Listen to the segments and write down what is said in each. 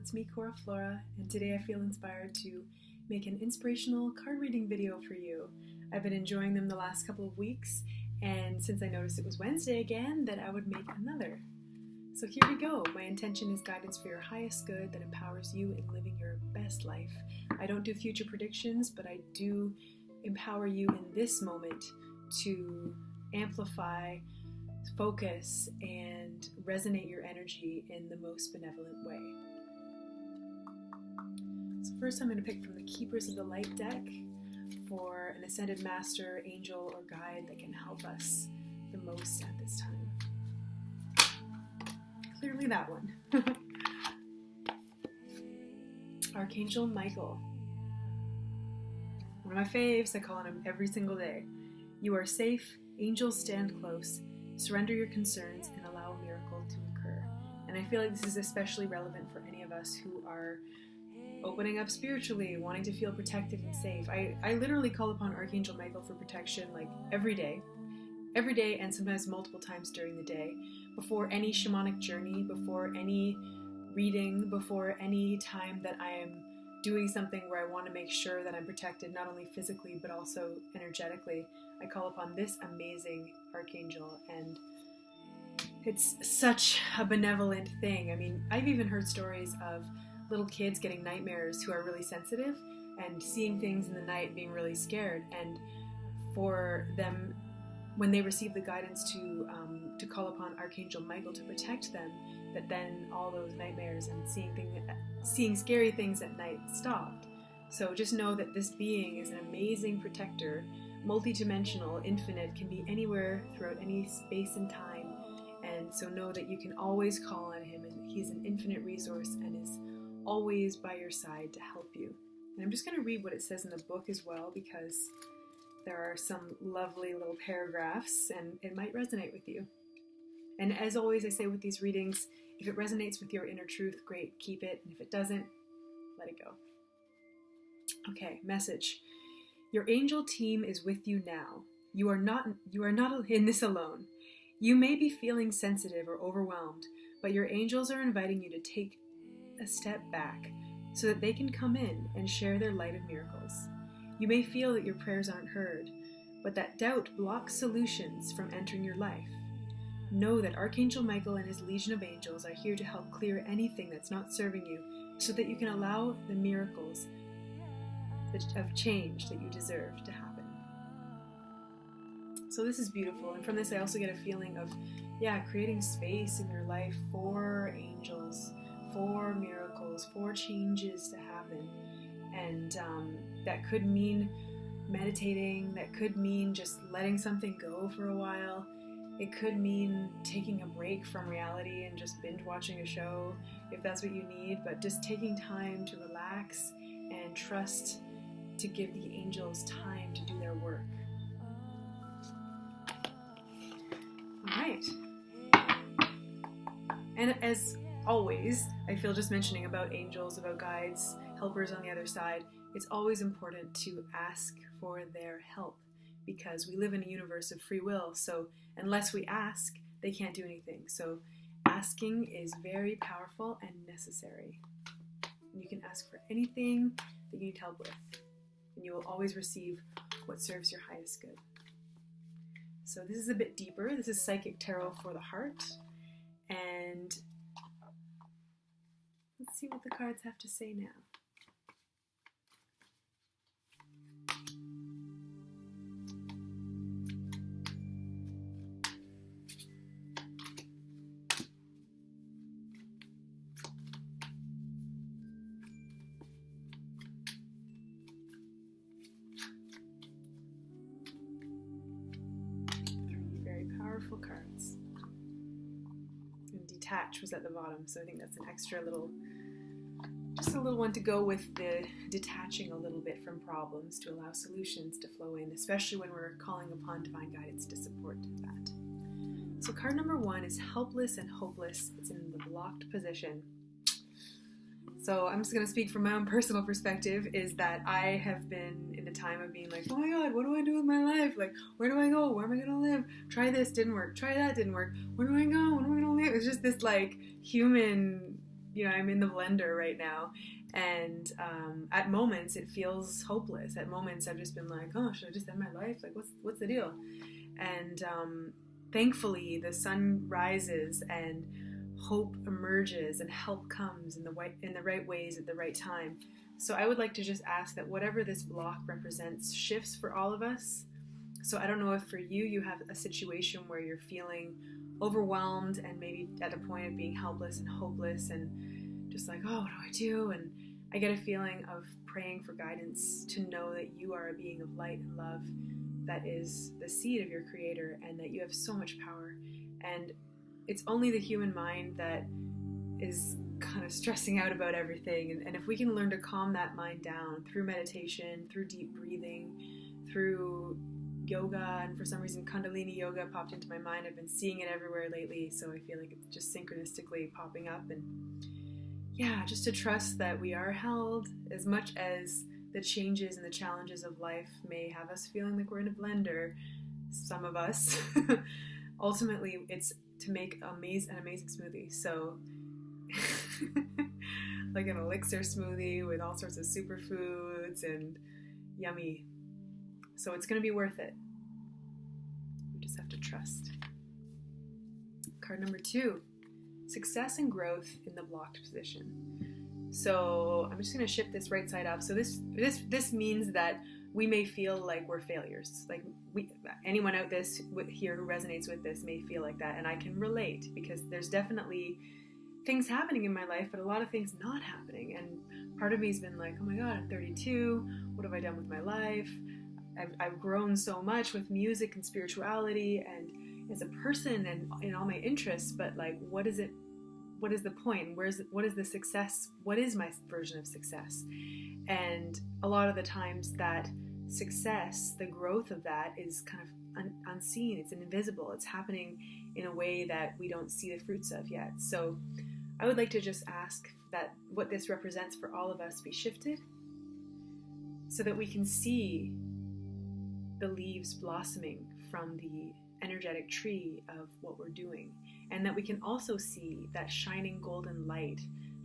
it's me, Cora Flora, and today I feel inspired to make an inspirational card reading video for you. I've been enjoying them the last couple of weeks, and since I noticed it was Wednesday again, that I would make another. So here we go. My intention is guidance for your highest good that empowers you in living your best life. I don't do future predictions, but I do empower you in this moment to amplify, focus, and resonate your energy in the most benevolent way. So first I'm going to pick from the Keepers of the Light deck for an Ascended Master, Angel, or Guide that can help us the most at this time. Clearly that one. Archangel Michael. One of my faves, I call on him every single day. You are safe, angels stand close. Surrender your concerns and allow a miracle to occur. And I feel like this is especially relevant for any of us who are opening up spiritually, wanting to feel protected and safe. I literally call upon Archangel Michael for protection like every day, and sometimes multiple times during the day, before any shamanic journey, before any reading, before any time that I am doing something where I want to make sure that I'm protected, not only physically, but also energetically. I call upon this amazing archangel, and it's such a benevolent thing. I mean, I've even heard stories of little kids getting nightmares who are really sensitive and seeing things in the night, being really scared, and for them, when they receive the guidance to call upon Archangel Michael to protect them, that then all those nightmares and seeing scary things at night stopped. So just know that this being is an amazing protector, multidimensional, infinite, can be anywhere throughout any space and time. And so know that you can always call on him, and he's an infinite resource and is always by your side to help you. And I'm just going to read what it says in the book as well, because there are some lovely little paragraphs and it might resonate with you. And as always, I say with these readings, if it resonates with your inner truth, great, keep it. And if it doesn't, let it go. Okay, message. Your angel team is with you now. You are not in this alone. You may be feeling sensitive or overwhelmed, but your angels are inviting you to take a step back so that they can come in and share their light of miracles. You may feel that your prayers aren't heard, but that doubt blocks solutions from entering your life. Know that Archangel Michael and his legion of angels are here to help clear anything that's not serving you, so that you can allow the miracles of change that you deserve to happen. So this is beautiful, and from this I also get a feeling of, creating space in your life for angels, for miracles, for changes to happen. And that could mean meditating, that could mean just letting something go for a while. It could mean taking a break from reality and just binge watching a show if that's what you need, but just taking time to relax and trust to give the angels time to do their work. All right. And as always, I feel just mentioning about angels, about guides, helpers on the other side, it's always important to ask for their help, because we live in a universe of free will, so unless we ask, they can't do anything. So asking is very powerful and necessary. And you can ask for anything that you need help with, and you will always receive what serves your highest good. So this is a bit deeper. This is Psychic Tarot for the Heart, and let's see what the cards have to say now. Powerful cards. And detach was at the bottom, so I think that's an extra little, just a little one to go with the detaching a little bit from problems to allow solutions to flow in, especially when we're calling upon divine guidance to support that. So card number 1 is helpless and hopeless. It's in the blocked position. So I'm just going to speak from my own personal perspective, is that I have been in a time of being like, oh my God, what do I do with my life? Like, where do I go? Where am I going to live? Try this, didn't work. Try that, didn't work. Where do I go? When am I going to live? It's just this like human I'm in the blender right now, and at moments it feels hopeless. At moments I've just been like, oh, should I just end my life? Like, what's the deal? And thankfully the sun rises and hope emerges and help comes in the right ways at the right time. So I would like to just ask that whatever this block represents shifts for all of us. So I don't know if for you have a situation where you're feeling overwhelmed and maybe at a point of being helpless and hopeless and just like, oh, what do I do? And I get a feeling of praying for guidance to know that you are a being of light and love that is the seed of your Creator, and that you have so much power. And it's only the human mind that is kind of stressing out about everything. And if we can learn to calm that mind down through meditation, through deep breathing, through yoga, and for some reason Kundalini yoga popped into my mind. I've been seeing it everywhere lately, so I feel like it's just synchronistically popping up. And yeah, just to trust that we are held, as much as the changes and the challenges of life may have us feeling like we're in a blender, some of us. Ultimately, it's to make an amazing smoothie. So like an elixir smoothie with all sorts of superfoods and yummy. So it's going to be worth it. We just have to trust. Card number 2, success and growth in the blocked position. So I'm just going to shift this right side up. So this means that we may feel like we're failures. Like anyone out here who resonates with this may feel like that, and I can relate, because there's definitely things happening in my life, but a lot of things not happening. And part of me's been like, oh my God, I'm 32. What have I done with my life? I've grown so much with music and spirituality and as a person and in all my interests, but like, what is it? What is the point? What is the success? What is my version of success? And a lot of the times that success, the growth of that is kind of unseen. It's invisible. It's happening in a way that we don't see the fruits of yet. So I would like to just ask that what this represents for all of us be shifted so that we can see the leaves blossoming from the energetic tree of what we're doing, and that we can also see that shining golden light,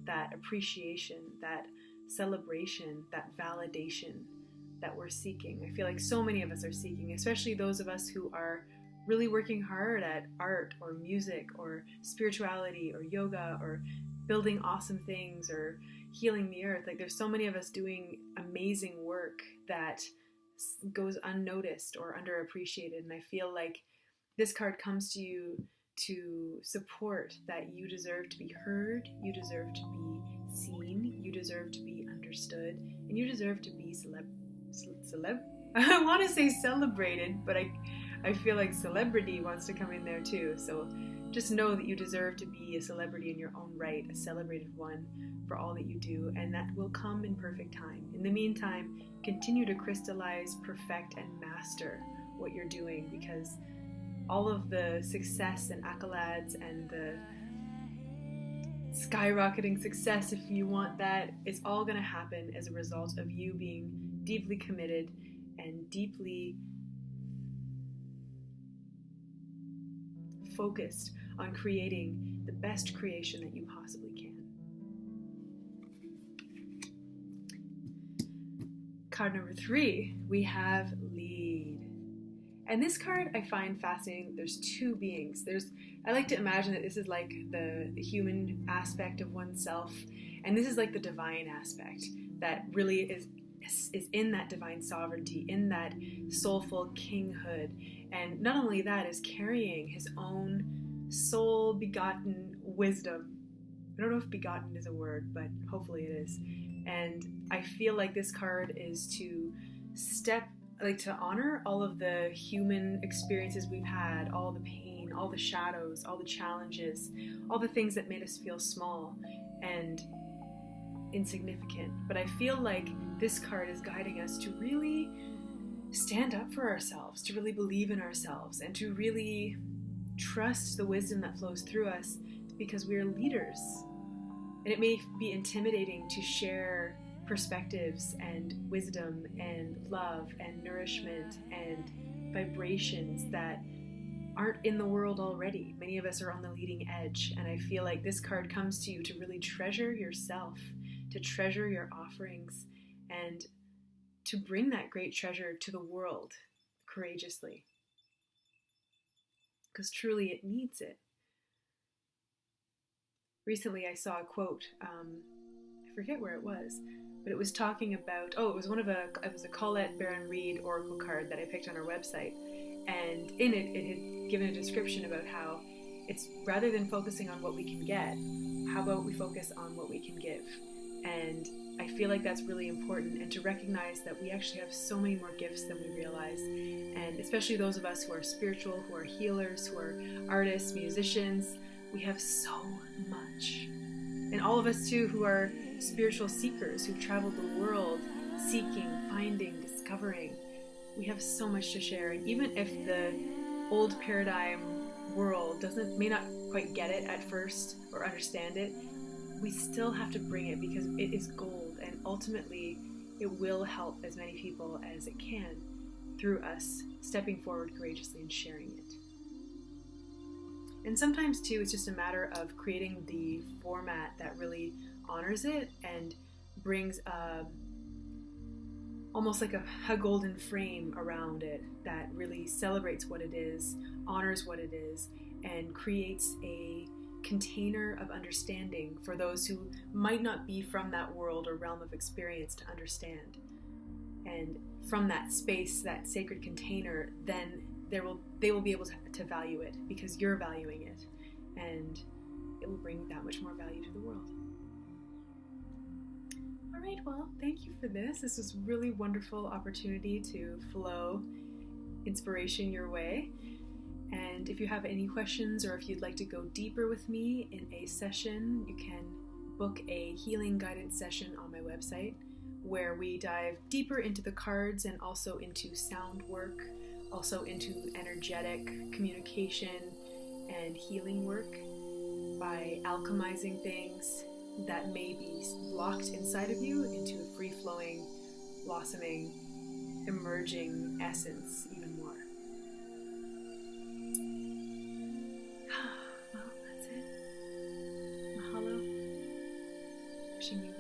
that appreciation, that celebration, that validation that we're seeking. I feel like so many of us are seeking, especially those of us who are really working hard at art or music or spirituality or yoga or building awesome things or healing the earth. Like, there's so many of us doing amazing work that goes unnoticed or underappreciated, and I feel like this card comes to you to support that you deserve to be heard, you deserve to be seen, you deserve to be understood, and you deserve to be I want to say celebrated, but I feel like celebrity wants to come in there too. So just know that you deserve to be a celebrity in your own right, a celebrated one for all that you do, and that will come in perfect time. In the meantime, continue to crystallize, perfect, and master what you're doing, because all of the success and accolades and the skyrocketing success, if you want that, is all going to happen as a result of you being deeply committed and deeply focused on creating the best creation that you possibly can. Card number 3, we have lead. And this card I find fascinating. There's 2 beings. I like to imagine that this is like the human aspect of oneself, and this is like the divine aspect that really is in that divine sovereignty, in that soulful kinghood. And not only that, is carrying his own soul begotten wisdom. I don't know if begotten is a word, but hopefully it is. And I feel like this card is to to honor all of the human experiences we've had, all the pain, all the shadows, all the challenges, all the things that made us feel small and insignificant. But I feel like this card is guiding us to really stand up for ourselves, to really believe in ourselves, and to really trust the wisdom that flows through us, because we are leaders. And it may be intimidating to share perspectives and wisdom and love and nourishment and vibrations that aren't in the world already. Many of us are on the leading edge, and I feel like this card comes to you to really treasure yourself, to treasure your offerings, and to bring that great treasure to the world courageously. Because truly it needs it. Recently I saw a quote, I forget where it was, but it was talking about, it was a Colette Baron Reed Oracle card that I picked on our website. And in it, it had given a description about how it's rather than focusing on what we can get, how about we focus on what we can give? And I feel like that's really important, and to recognize that we actually have so many more gifts than we realize. And especially those of us who are spiritual, who are healers, who are artists, musicians, we have so much. And all of us too who are spiritual seekers, who've traveled the world seeking, finding, discovering, we have so much to share. And even if the old paradigm world may not quite get it at first or understand it, we still have to bring it because it is gold, and ultimately it will help as many people as it can through us stepping forward courageously and sharing it. And sometimes too, it's just a matter of creating the format that really honors it and brings almost like a golden frame around it that really celebrates what it is, honors what it is, and creates a container of understanding for those who might not be from that world or realm of experience to understand. And from that space, that sacred container, then they will be able to value it because you're valuing it, and it will bring that much more value to the world. All right, well, thank you for this. This was a really wonderful opportunity to flow inspiration your way. And if you have any questions, or if you'd like to go deeper with me in a session, you can book a healing guidance session on my website, where we dive deeper into the cards and also into sound work, also into energetic communication and healing work by alchemizing things that may be locked inside of you into a free-flowing, blossoming, emerging essence even more. Well, that's it. Mahalo. Wishing you